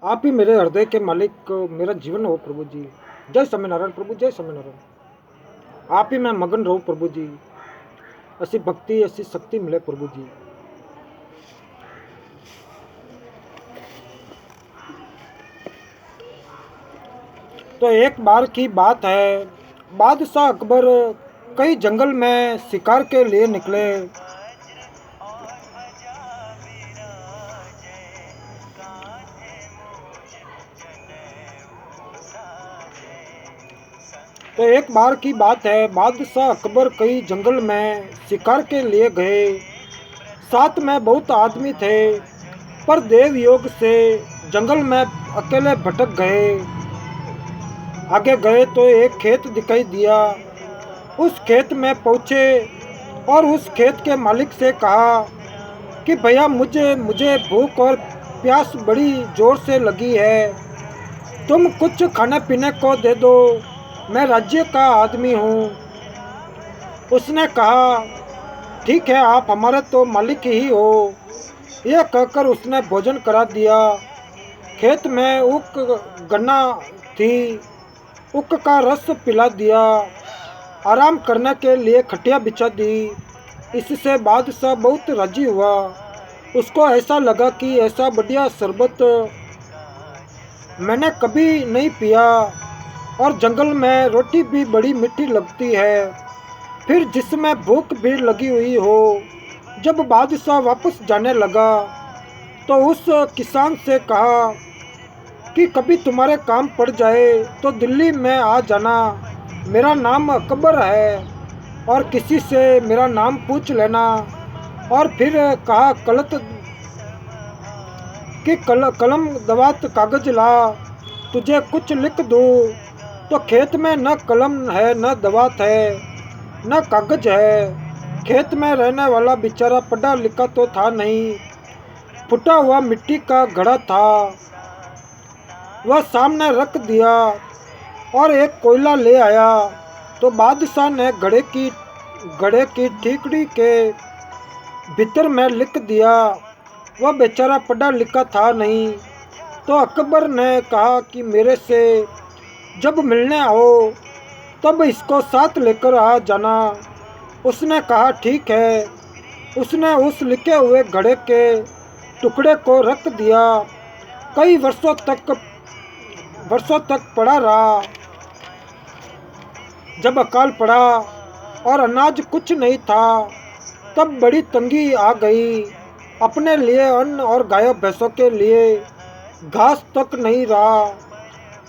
आप ही मेरे हृदय के मालिक, मेरा जीवन हो प्रभु जी। जय स्वामीनारायण प्रभु, जय स्वामीनारायण। आप ही मैं मगन रहूं प्रभु जी। ऐसी भक्ति ऐसी शक्ति मिले प्रभु जी। तो एक बार की बात है, बादशाह अकबर कई जंगल में शिकार के लिए निकले। तो एक बार की बात है, बादशाह अकबर कई जंगल में शिकार के लिए गए। साथ में बहुत आदमी थे, पर देव योग से जंगल में अकेले भटक गए। आगे गए तो एक खेत दिखाई दिया। उस खेत में पहुँचे और उस खेत के मालिक से कहा कि भैया मुझे मुझे भूख और प्यास बड़ी ज़ोर से लगी है, तुम कुछ खाने पीने को दे दो, मैं राज्य का आदमी हूँ। उसने कहा ठीक है, आप हमारे तो मालिक ही हो। यह कहकर उसने भोजन करा दिया। खेत में उक गन्ना थी, उक का रस पिला दिया। आराम करने के लिए खटिया बिछा दी। इससे बादशाह बहुत राजी हुआ। उसको ऐसा लगा कि ऐसा बढ़िया शरबत मैंने कभी नहीं पिया, और जंगल में रोटी भी बड़ी मीठी लगती है, फिर जिसमें भूख भी लगी हुई हो। जब बादशाह वापस जाने लगा तो उस किसान से कहा कि कभी तुम्हारे काम पड़ जाए तो दिल्ली में आ जाना, मेरा नाम अकबर है, और किसी से मेरा नाम पूछ लेना। और फिर कहा कलम दवात कागज ला, तुझे कुछ लिख दूँ। तो खेत में न कलम है, न दवात है, न कागज है। खेत में रहने वाला बेचारा पढ़ा लिखा तो था नहीं, फूटा हुआ मिट्टी का घड़ा था। वह सामने रख दिया और एक कोयला ले आया। तो बादशाह ने घड़े की ठीकड़ी के भीतर में लिख दिया। वह बेचारा पढ़ा लिखा था नहीं। तो अकबर ने कहा कि मेरे से जब मिलने आओ तब इसको साथ लेकर आ जाना। उसने कहा ठीक है। उसने उस लिखे हुए घड़े के टुकड़े को रख दिया। कई वर्षों तक पड़ा रहा। जब अकाल पड़ा और अनाज कुछ नहीं था, तब बड़ी तंगी आ गई। अपने लिए अन्न और गायों भैंसों के लिए घास तक नहीं रहा,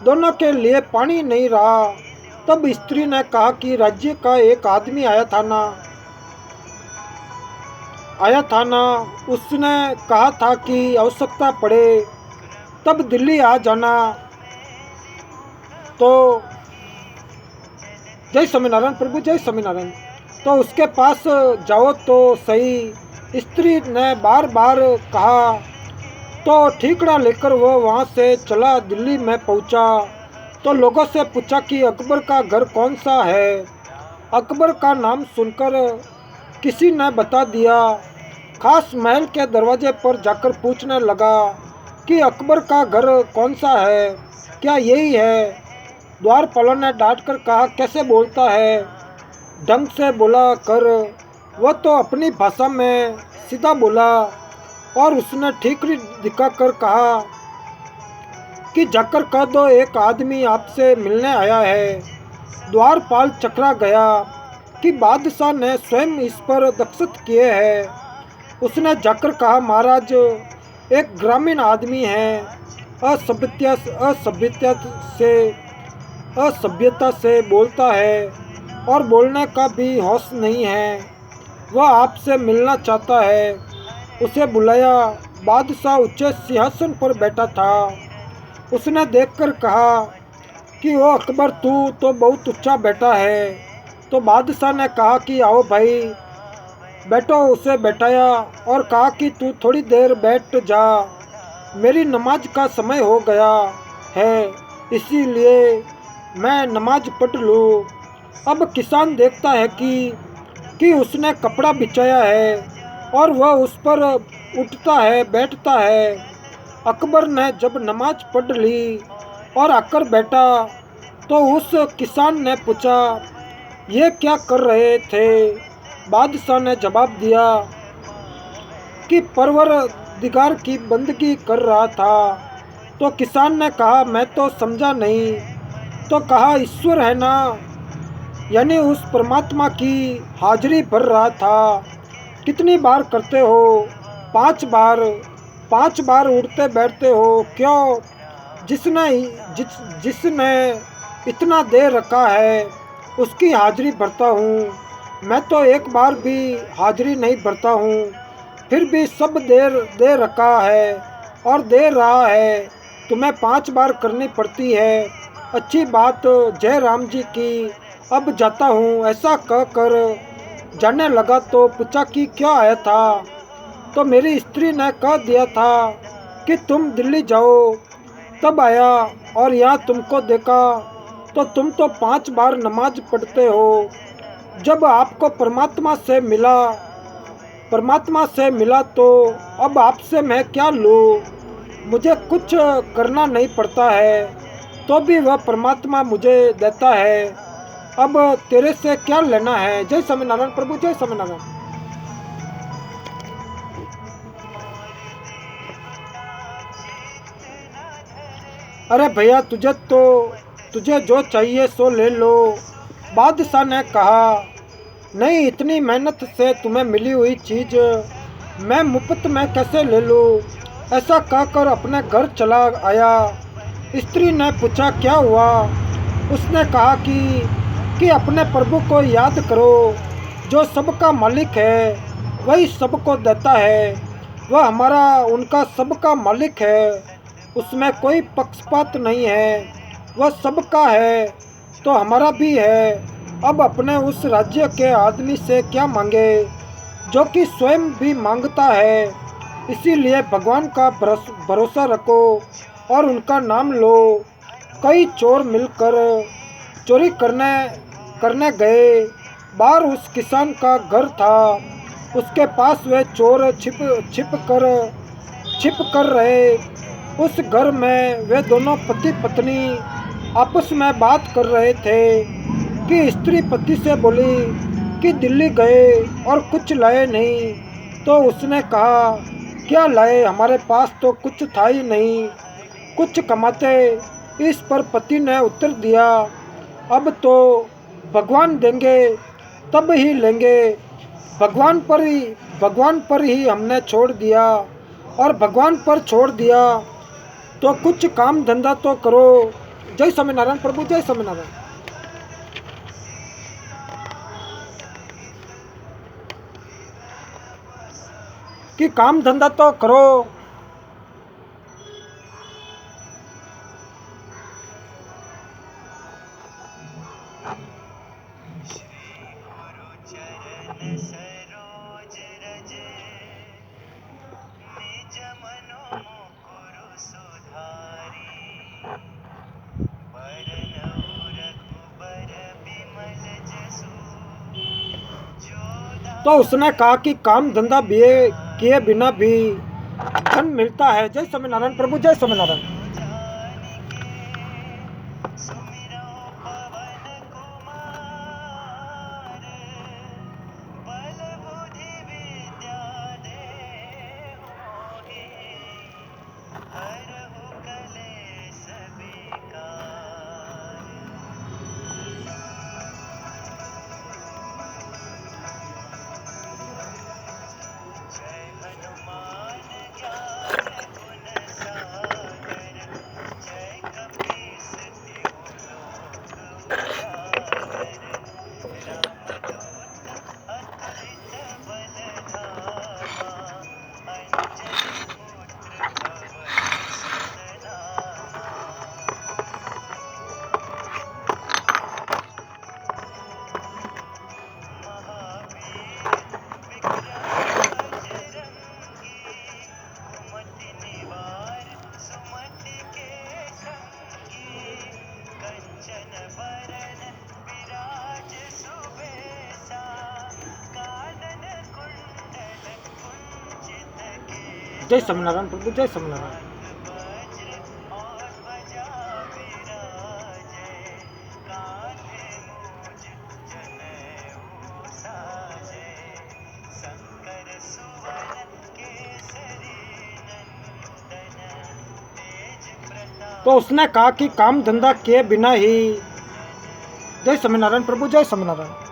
दोनों के लिए पानी नहीं रहा। तब स्त्री ने कहा कि राज्य का एक आदमी आया था ना, उसने कहा था कि आवश्यकता पड़े तब दिल्ली आ जाना। तो जय स्वामीनारायण प्रभु, जय स्वामीनारायण। तो उसके पास जाओ तो सही। स्त्री ने बार बार कहा। तो ठीकड़ा लेकर वो वहाँ से चला, दिल्ली में पहुँचा। तो लोगों से पूछा कि अकबर का घर कौन सा है। अकबर का नाम सुनकर किसी ने बता दिया। खास महल के दरवाजे पर जाकर पूछने लगा कि अकबर का घर कौन सा है, क्या यही है। द्वारपालों ने डांट कर कहा कैसे बोलता है, ढंग से बोला कर। वह तो अपनी भाषा में सीधा बोला, और उसने ठीकरी दिखाकर कहा कि जाकर कह दो एक आदमी आपसे मिलने आया है। द्वारपाल चकरा गया कि बादशाह ने स्वयं इस पर दस्तखत किए हैं। उसने जाकर कहा महाराज, एक ग्रामीण आदमी है, असभ्यता से बोलता है और बोलने का भी होश नहीं है। वह आपसे मिलना चाहता है। उसे बुलाया। बादशाह ऊंचे सिंहासन पर बैठा था। उसने देखकर कहा कि ओ अकबर, तू तो बहुत ऊंचा बैठा है। तो बादशाह ने कहा कि आओ भाई बैठो। उसे बैठाया और कहा कि तू थोड़ी देर बैठ जा, मेरी नमाज का समय हो गया है, इसीलिए मैं नमाज पढ़ लूँ। अब किसान देखता है कि उसने कपड़ा बिछाया है और वह उस पर उठता है, बैठता है। अकबर ने जब नमाज पढ़ ली और आकर बैठा तो उस किसान ने पूछा, ये क्या कर रहे थे? बादशाह ने जवाब दिया कि परवरदिगार की बंदगी कर रहा था। तो किसान ने कहा, मैं तो समझा नहीं। तो कहा, ईश्वर है ना, यानी उस परमात्मा की हाजिरी भर रहा था। कितनी बार करते हो? 5 बार। 5 बार उठते बैठते हो क्यों? जिसने जिसने इतना दे रखा है उसकी हाजिरी भरता हूँ। मैं तो एक बार भी हाजिरी नहीं भरता हूँ, फिर भी सब दे रखा है और दे रहा है। तुम्हें 5 बार करनी पड़ती है। अच्छी बात, जय राम जी की। अब जाता हूँ। ऐसा कह कर जाने लगा तो पूछा कि क्या आया था? तो मेरी स्त्री ने कह दिया था कि तुम दिल्ली जाओ। तब आया और यहाँ तुमको देखा तो तुम तो 5 बार नमाज पढ़ते हो। जब आपको परमात्मा से मिला तो अब आपसे मैं क्या लूँ? मुझे कुछ करना नहीं पड़ता है तो भी वह परमात्मा मुझे देता है। अब तेरे से क्या लेना है? जय स्वामीनारायण प्रभु, जय स्वामीनारायण। अरे भैया, तुझे जो चाहिए सो ले लो। बादशाह ने कहा, नहीं, इतनी मेहनत से तुम्हें मिली हुई चीज़ मैं मुफ्त में कैसे ले लूँ? ऐसा कहकर अपने घर चला आया। स्त्री ने पूछा, क्या हुआ? उसने कहा कि अपने प्रभु को याद करो, जो सबका मालिक है वही सबको देता है। वह हमारा उनका सबका मालिक है, उसमें कोई पक्षपात नहीं है। वह सबका है तो हमारा भी है। अब अपने उस राज्य के आदमी से क्या मांगे जो कि स्वयं भी मांगता है। इसीलिए भगवान का भरोसा रखो और उनका नाम लो। कई चोर मिलकर चोरी करने गए। बाहर उस किसान का घर था। उसके पास वे चोर छिप कर रहे। उस घर में वे दोनों पति पत्नी आपस में बात कर रहे थे कि स्त्री पति से बोली कि दिल्ली गए और कुछ लाए नहीं। तो उसने कहा, क्या लाए? हमारे पास तो कुछ था ही नहीं, कुछ कमाते। इस पर पति ने उत्तर दिया, अब तो भगवान देंगे तब ही लेंगे। भगवान पर ही हमने छोड़ दिया, और भगवान पर छोड़ दिया तो कुछ काम धंधा तो करो। जय स्वामीनारायण प्रभु, जय स्वामीनारायण। कि काम धंधा तो करो। तो उसने कहा कि काम धंधा भी किए बिना भी धन मिलता है। जय स्वामीनारायण प्रभु, जय स्वामीनारायण। जय स्वामीनारायण प्रभु, जय स्वामीनारायण। तो उसने कहा कि काम धंधा किए बिना ही। जय स्वामीनारायण प्रभु, जय स्वामीनारायण।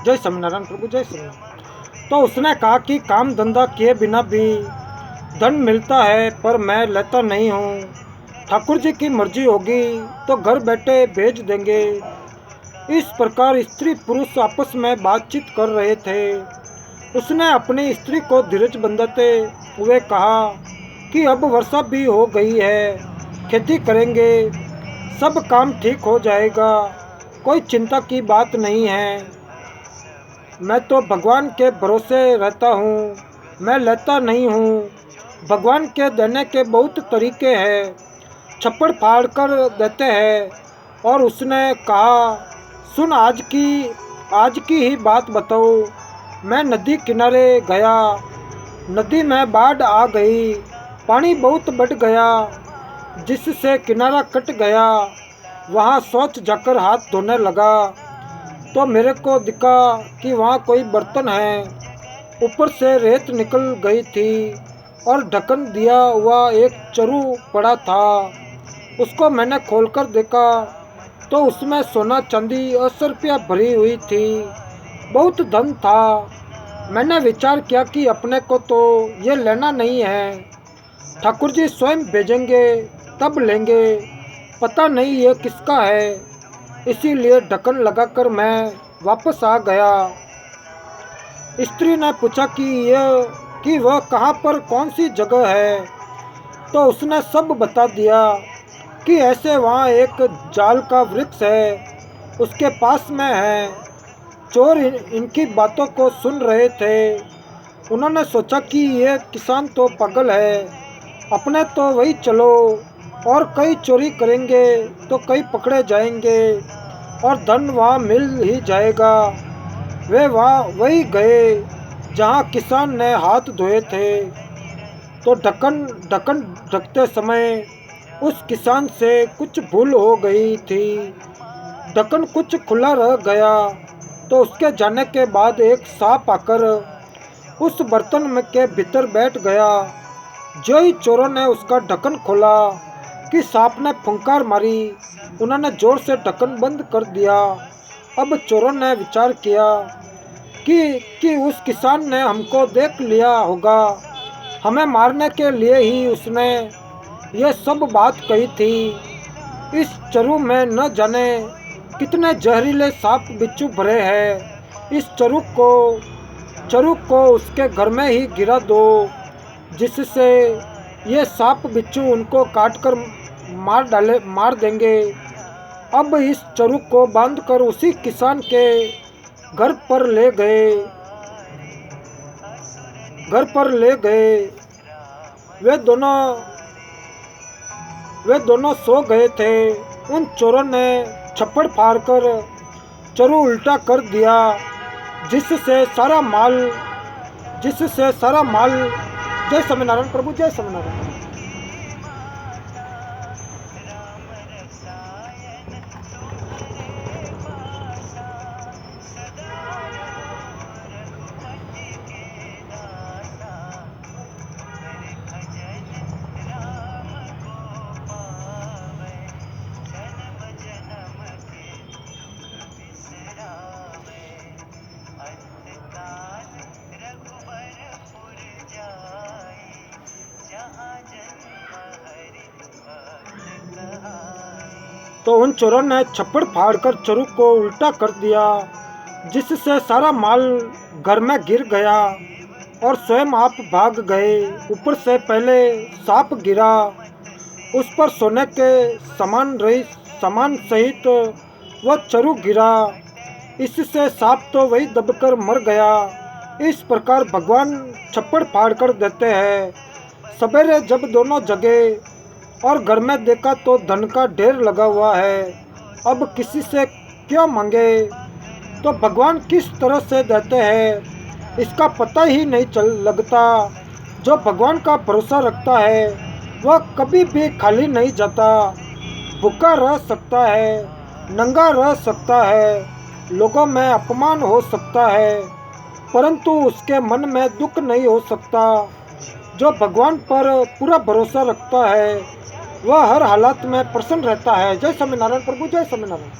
जय स्वामीनारायण प्रभु, जय स्वामीनारायण। तो उसने कहा कि काम धंधा किए बिना भी धन मिलता है, पर मैं लेता नहीं हूँ। ठाकुर जी की मर्जी होगी तो घर बैठे भेज देंगे। इस प्रकार स्त्री पुरुष आपस में बातचीत कर रहे थे। उसने अपनी स्त्री को धीरज बंधाते हुए कहा कि अब वर्षा भी हो गई है, खेती करेंगे, सब काम ठीक हो जाएगा, कोई चिंता की बात नहीं है। मैं तो भगवान के भरोसे रहता हूँ, मैं लेता नहीं हूँ। भगवान के देने के बहुत तरीके हैं, छप्पड़ फाड़ कर देते हैं। और उसने कहा, सुन, आज की ही बात बताओ। मैं नदी किनारे गया, नदी में बाढ़ आ गई, पानी बहुत बढ़ गया, जिससे किनारा कट गया। वहाँ शौच जाकर हाथ धोने लगा तो मेरे को दिखा कि वहाँ कोई बर्तन है, ऊपर से रेत निकल गई थी और ढक्कन दिया हुआ एक चरु पड़ा था। उसको मैंने खोलकर देखा तो उसमें सोना चांदी 80 रुपया भरी हुई थी, बहुत धन था। मैंने विचार किया कि अपने को तो ये लेना नहीं है, ठाकुर जी स्वयं भेजेंगे तब लेंगे, पता नहीं ये किसका है। इसीलिए ढक्कन लगाकर मैं वापस आ गया। स्त्री ने पूछा कि वह कहाँ पर कौन सी जगह है। तो उसने सब बता दिया कि ऐसे वहाँ एक जाल का वृक्ष है, उसके पास में है। चोर इनकी बातों को सुन रहे थे। उन्होंने सोचा कि ये किसान तो पागल है, अपने तो वही चलो, और कई चोरी करेंगे तो कई पकड़े जाएंगे और धन वहाँ मिल ही जाएगा। वे वहाँ वही गए जहाँ किसान ने हाथ धोए थे। तो ढक्कन ढकते समय उस किसान से कुछ भूल हो गई थी, ढक्कन कुछ खुला रह गया। तो उसके जाने के बाद एक सांप आकर उस बर्तन में के भीतर बैठ गया। जो ही चोरों ने उसका ढक्कन खोला कि सांप ने फुंकार मारी, उन्होंने जोर से ढक्कन बंद कर दिया। अब चोरों ने विचार किया कि उस किसान ने हमको देख लिया होगा, हमें मारने के लिए ही उसने ये सब बात कही थी। इस चरु में न जाने कितने जहरीले सांप बिच्छू भरे हैं। इस चरु को उसके घर में ही गिरा दो, जिससे ये सांप बिच्छू उनको काटकर मार देंगे। अब इस चरु को बांधकर उसी किसान के घर पर ले गए। वे दोनों सो गए थे। उन चोरों ने छप्पड़ फाड़कर चरु उल्टा कर दिया, जिससे सारा माल जय स्वामीनारायण प्रभु, जय स्वामीनारायण। तो उन चोरों ने छप्पड़ फाड़कर चरु को उल्टा कर दिया, जिससे सारा माल घर में गिर गया और स्वयं आप भाग गए। ऊपर से पहले सांप गिरा, उस पर सोने के समान रही सामान सहित वह चरु गिरा। इससे सांप तो वही दबकर मर गया। इस प्रकार भगवान छप्पड़ फाड़ कर देते हैं। सवेरे जब दोनों जगे और घर में देखा तो धन का ढेर लगा हुआ है। अब किसी से क्या मांगे, तो भगवान किस तरह से देते हैं इसका पता ही नहीं चल लगता। जो भगवान का भरोसा रखता है वह कभी भी खाली नहीं जाता। भूखा रह सकता है, नंगा रह सकता है, लोगों में अपमान हो सकता है, परंतु उसके मन में दुख नहीं हो सकता। जो भगवान पर पूरा भरोसा रखता है वह हर हालत में प्रसन्न रहता है। जय स्वामीनारायण प्रभु, जय स्वामीनारायण।